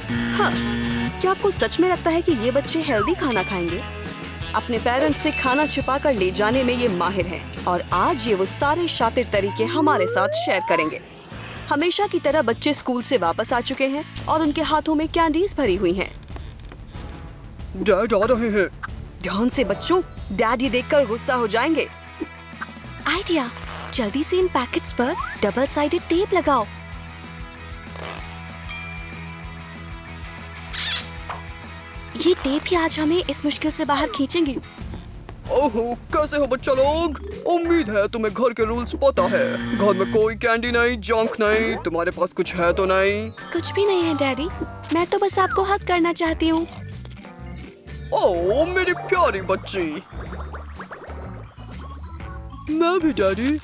हाँ, क्या आपको सच में लगता है कि ये बच्चे हेल्दी खाना खाएंगे? अपने पेरेंट्स से खाना छिपा कर ले जाने में ये माहिर हैं और आज ये वो सारे शातिर तरीके हमारे साथ शेयर करेंगे। हमेशा की तरह बच्चे स्कूल से वापस आ चुके हैं और उनके हाथों में कैंडीज भरी हुई हैं। डैड आ रहे हैं। ध्यान से बच्चों, डैडी देखकर गुस्सा हो जाएंगे। आइडिया, जल्दी से इन पैकेट्स पर डबल साइडेड टेप लगाओ। ये टेप ही आज हमें इस मुश्किल से बाहर खींचेंगे। ओहो, कैसे हो बच्चा लोग? उम्मीद है तुम्हें घर के रूल्स पता है। घर में कोई कैंडी नहीं, जंक नहीं। तुम्हारे पास कुछ है तो नहीं? कुछ भी नहीं है डैडी, मैं तो बस आपको हक करना चाहती हूँ। ओह मेरी प्यारी बच्ची। मैं भी डैडी।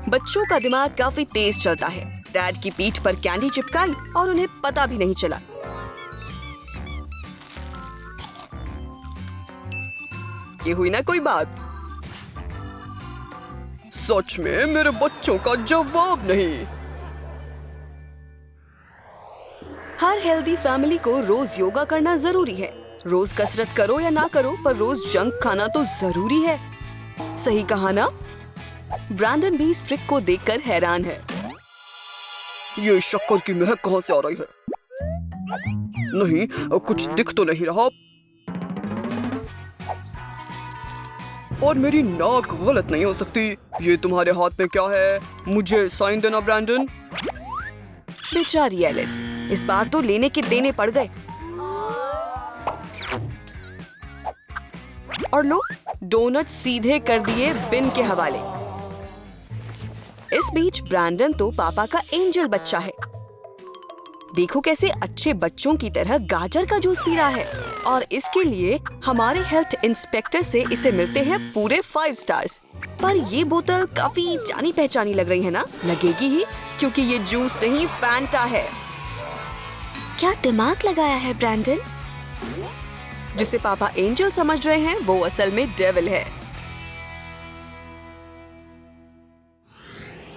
बच्चों का दिमाग काफी तेज चलता है। डैड की पीठ पर कैंडी चिपकाई और उन्हें पता भी नहीं चला। ये हुई ना कोई बात। सच में मेरे बच्चों का जवाब नहीं। हर हेल्दी फैमिली को रोज योगा करना जरूरी है। रोज कसरत करो या ना करो, पर रोज जंक खाना तो जरूरी है। सही कहा ना? ब्रैंडन भी इस ट्रिक को देखकर हैरान है। ये शक्कर की महक कहाँ से आ रही है? नहीं, कुछ दिख तो नहीं रहा। और मेरी नाक गलत नहीं हो सकती। ये तुम्हारे हाथ में क्या है? मुझे साइन देना ब्रैंडन। बेचारी एलिस, इस बार तो लेने के देने पड़ गए। और लो, डोनट सीधे कर दिए बिन के हवाले। इस बीच ब्रैंडन तो पापा का एंजल बच्चा है। देखो कैसे अच्छे बच्चों की तरह गाजर का जूस पी रहा है। और इसके लिए हमारे हेल्थ इंस्पेक्टर से इसे मिलते हैं पूरे 5 स्टार्स। पर ये बोतल काफी जानी पहचानी लग रही है ना? लगेगी ही, क्योंकि ये जूस नहीं फैंटा है। क्या दिमाग लगाया है ब्रैंडन? जिसे पापा एंजल समझ रहे हैं वो असल में डेविल है।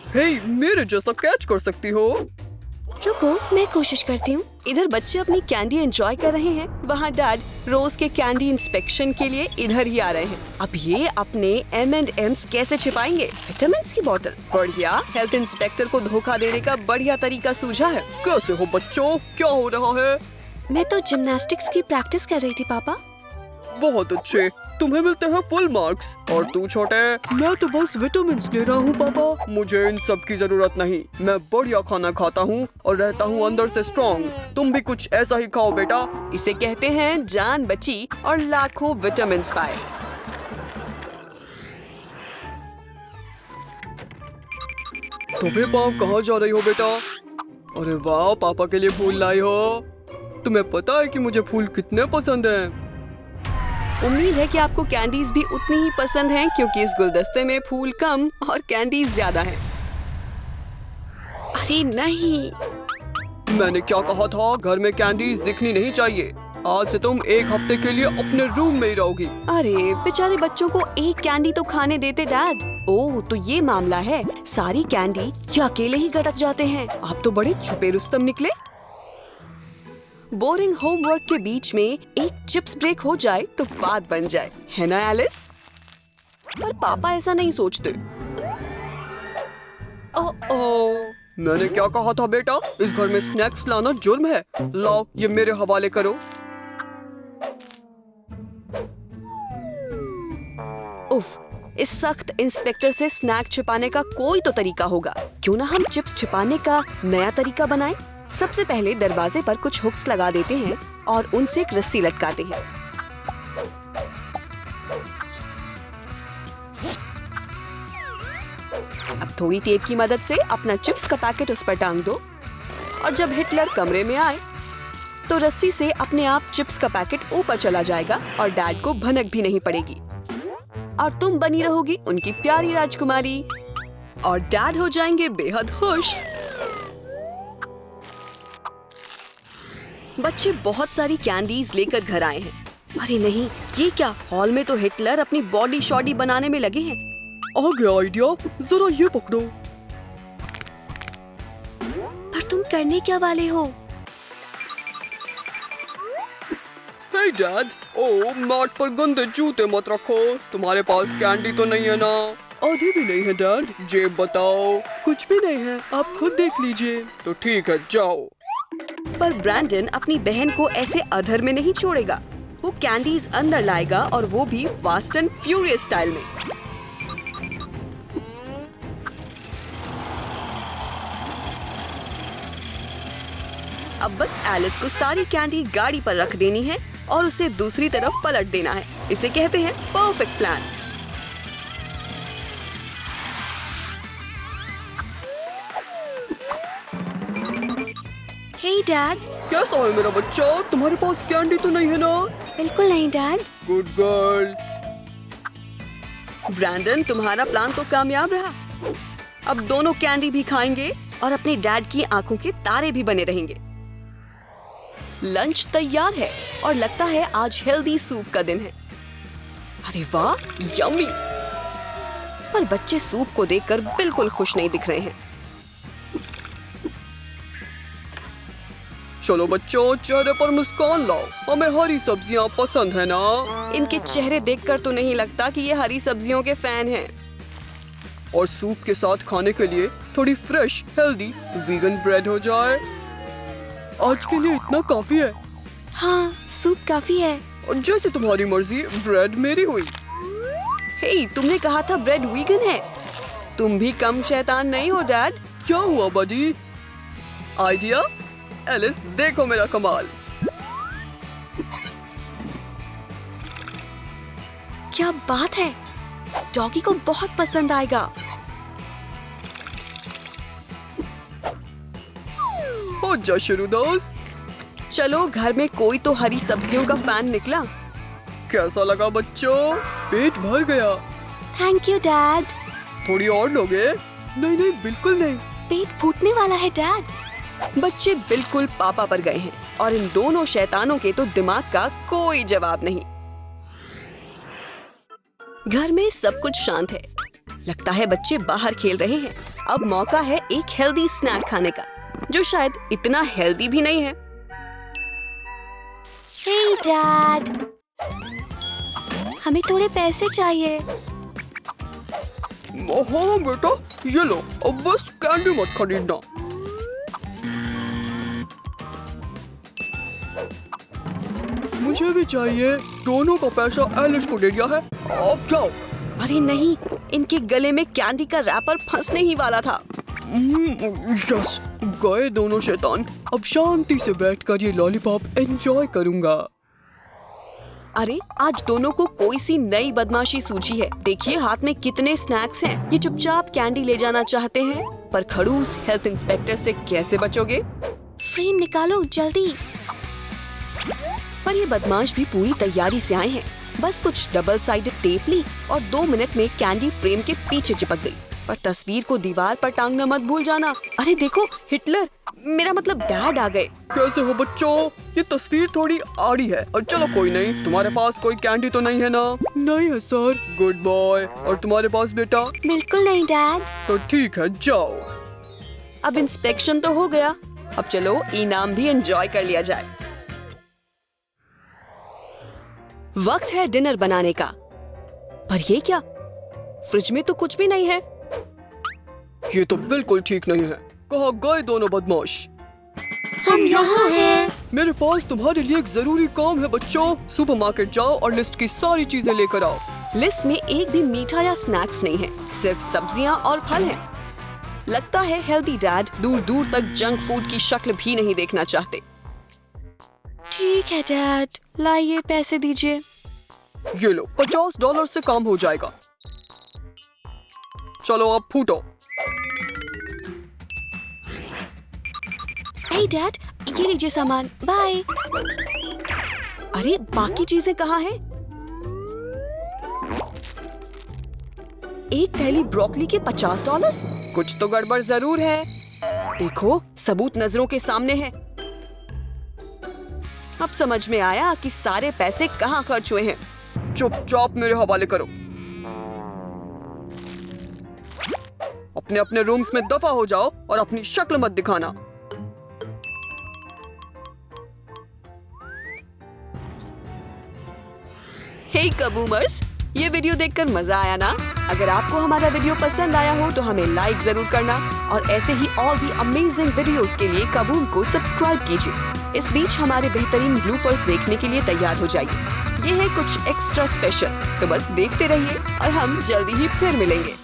हे, मेरे जैसा कैच कर सकती हो? रुको, मैं कोशिश करती हूँ। इधर बच्चे अपनी कैंडी एंजॉय कर रहे हैं, वहाँ डैड रोज के कैंडी इंस्पेक्शन के लिए इधर ही आ रहे हैं। अब ये अपने M&M's कैसे छिपाएंगे? विटामिन्स की बोतल। बढ़िया, हेल्थ इंस्पेक्टर को धोखा देने का बढ़िया तरीका सूझा है। कैसे हो बच्चों? क्या हो रहा है? मैं तो जिम्नास्टिक्स की प्रैक्टिस कर रही थी पापा। बहुत अच्छे, तुम्हें मिलते हैं फुल मार्क्स। और तू छोटे? मैं तो बस विटामिन ले रहा हूँ पापा। मुझे इन सब की जरूरत नहीं। मैं बढ़िया खाना खाता हूँ और रहता हूँ अंदर से स्ट्रॉन्ग। तुम भी कुछ ऐसा ही खाओ बेटा। इसे कहते हैं जान बची और लाखों विटामिन पाए। तुम्हें पाव कहाँ जा रही हो बेटा? अरे वाह, पापा के लिए फूल लाई हो। तुम्हें पता है कि मुझे फूल कितने पसंद हैं? उम्मीद है कि आपको कैंडीज भी उतनी ही पसंद हैं, क्योंकि इस गुलदस्ते में फूल कम और कैंडीज ज्यादा हैं। अरे नहीं, मैंने क्या कहा था? घर में कैंडीज दिखनी नहीं चाहिए। आज से तुम 1 हफ्ते के लिए अपने रूम में ही रहोगी। अरे बेचारे बच्चों को एक कैंडी तो खाने देते डैड। ओह, तो ये मामला है। सारी कैंडी ये अकेले ही गटक जाते हैं। आप तो बड़े छुपे रुस्तम निकले। बोरिंग होमवर्क के बीच में एक चिप्स ब्रेक हो जाए तो बात बन जाए, है ना एलिस? पर पापा ऐसा नहीं सोचते। ओह, मैंने क्या कहा था बेटा? इस घर में स्नैक्स लाना जुर्म है। लाओ, ये मेरे हवाले करो। उफ, इस सख्त इंस्पेक्टर से स्नैक छिपाने का कोई तो तरीका होगा। क्यों ना हम चिप्स छिपाने का नया तरीका बनाएं? सबसे पहले दरवाजे पर कुछ हुक्स लगा देते हैं और उनसे एक रस्सी लटकाते हैं। अब थोड़ी टेप की मदद से अपना चिप्स का पैकेट उस पर टांग दो और जब हिटलर कमरे में आए तो रस्सी से अपने आप चिप्स का पैकेट ऊपर चला जाएगा और डैड को भनक भी नहीं पड़ेगी और तुम बनी रहोगी उनकी प्यारी राजकुमारी और डैड हो जाएंगे बेहद खुश। बच्चे बहुत सारी कैंडीज लेकर घर आए हैं। अरे नहीं, ये क्या? हॉल में तो हिटलर अपनी बॉडी शॉडी बनाने में लगे हैं। आ गया आइडिया, जरा ये पकड़ो। पर तुम करने क्या वाले हो? हे डैड, ओ मैट पर गंदे जूते मत रखो। तुम्हारे पास कैंडी तो नहीं है ना? आधी भी नहीं है डैड। जेब बताओ। कुछ भी नहीं है, आप खुद देख लीजिए। तो ठीक है, जाओ। पर ब्रैंडन अपनी बहन को ऐसे अधर में नहीं छोड़ेगा। वो कैंडीज अंदर लाएगा और वो भी फास्ट एंड फ्यूरियस स्टाइल में। अब बस एलिस को सारी कैंडी गाड़ी पर रख देनी है और उसे दूसरी तरफ पलट देना है। इसे कहते हैं परफेक्ट प्लान। हे डैड। कैसा है मेरा बच्चा? तुम्हारे पास कैंडी तो नहीं है ना? बिल्कुल नहीं डैड। Good girl. ब्रैंडन, तुम्हारा प्लान तो कामयाब रहा। अब दोनों कैंडी भी खाएंगे और अपने डैड की आंखों के तारे भी बने रहेंगे। लंच तैयार है और लगता है आज हेल्दी सूप का दिन है। अरे वाह, यम्मी। पर बच्चे सूप को देखकर बिल्कुल खुश नहीं दिख रहे हैं। चलो बच्चों, चेहरे पर मुस्कान लाओ। हमें हरी सब्जियां पसंद है ना? इनके चेहरे देखकर तो नहीं लगता कि ये हरी सब्जियों के फैन हैं। और सूप के साथ खाने के लिए थोड़ी फ्रेश, हेल्दी, वीगन ब्रेड हो जाए। आज के लिए इतना काफी है। हाँ, सूप काफी है। और जैसे तुम्हारी मर्जी, ब्रेड मेरी हुई। हे, तुमने कहा था ब्रेड वीगन है। तुम भी कम शैतान नहीं हो डैड। क्या हुआ बडी? आइडिया? एलिस, देखो मेरा कमाल। क्या बात है, डॉगी को बहुत पसंद आएगा। हो जा शुरू दोस्त। चलो, घर में कोई तो हरी सब्जियों का फैन निकला। कैसा लगा बच्चों? पेट भर गया। Thank you dad. थोड़ी और लोगे? नहीं नहीं, बिल्कुल नहीं। पेट फूटने वाला है डैड। बच्चे बिल्कुल पापा पर गए हैं और इन दोनों शैतानों के तो दिमाग का कोई जवाब नहीं। घर में सब कुछ शांत है। लगता है बच्चे बाहर खेल रहे हैं। अब मौका है एक हेल्दी स्नैक खाने का, जो शायद इतना हेल्दी भी नहीं है। हे डैड, हमें थोड़े पैसे चाहिए। हाँ बेटा, ये लो। अब बस कैंडी मत खरीदना। मुझे भी चाहिए। दोनों का पैसा एलिस को दे दिया है। अब जाओ। अरे नहीं, इनके गले में कैंडी का रैपर फंसने ही वाला था। यस, गए दोनों शैतान। अब शांति से बैठकर ये लॉलीपॉप एंजॉय करूंगा। अरे, आज दोनों को कोई सी नई बदमाशी सूझी है। देखिए हाथ में कितने स्नैक्स हैं। ये चुपचाप कैंडी ले जाना चाहते हैं, पर खड़ूस हेल्थ इंस्पेक्टर से कैसे बचोगे? फ्रेम निकालो जल्दी। पर ये बदमाश भी पूरी तैयारी से आए हैं। बस कुछ डबल साइडेड टेप ली और 2 मिनट में कैंडी फ्रेम के पीछे चिपक गई। पर तस्वीर को दीवार पर टांगना मत भूल जाना। अरे देखो, हिटलर, मेरा मतलब डैड आ गए। कैसे हो बच्चों? ये तस्वीर थोड़ी आड़ी है। और चलो कोई नहीं, तुम्हारे पास कोई कैंडी तो नहीं है ना? नहीं है सर। Good boy. और तुम्हारे पास बेटा? बिल्कुल नहीं डैड। तो ठीक है, जाओ। अब इंस्पेक्शन तो हो गया। अब चलो इनाम भी एंजॉय कर लिया जाए। वक्त है डिनर बनाने का। पर ये क्या? फ्रिज में तो कुछ भी नहीं है। ये तो बिल्कुल ठीक नहीं है। कहाँ गए दोनों बदमाश? हम यहाँ हैं। मेरे पास तुम्हारे लिए एक जरूरी काम है बच्चों। सुपरमार्केट जाओ और लिस्ट की सारी चीजें लेकर आओ। लिस्ट में एक भी मीठा या स्नैक्स नहीं है, सिर्फ सब्जियाँ और फल हैं। लगता है हेल्दी डैड दूर दूर तक जंक फूड की शक्ल भी नहीं देखना चाहते। ठीक है डैड, लाइए पैसे दीजिए। ये लो, $50 से काम हो जाएगा। चलो अब फूटो। हे डैड, ये लीजिए सामान, बाय। अरे बाकी चीजें कहाँ हैं? एक थैली ब्रोकली के $50? कुछ तो गड़बड़ जरूर है। देखो, सबूत नजरों के सामने है। अब समझ में आया कि सारे पैसे कहाँ खर्च हुए हैं। चुपचाप मेरे हवाले करो। अपने अपने रूम्स में दफा हो जाओ और अपनी शक्ल मत दिखाना। हे कबूमर्स, ये वीडियो देखकर मजा आया ना? अगर आपको हमारा वीडियो पसंद आया हो तो हमें लाइक जरूर करना और ऐसे ही और भी अमेजिंग वीडियोस के लिए कबूम को सब्सक्राइब कीजिए। इस बीच हमारे बेहतरीन ब्लूपर्स देखने के लिए तैयार हो जाइए। ये है कुछ एक्स्ट्रा स्पेशल, तो बस देखते रहिए और हम जल्दी ही फिर मिलेंगे।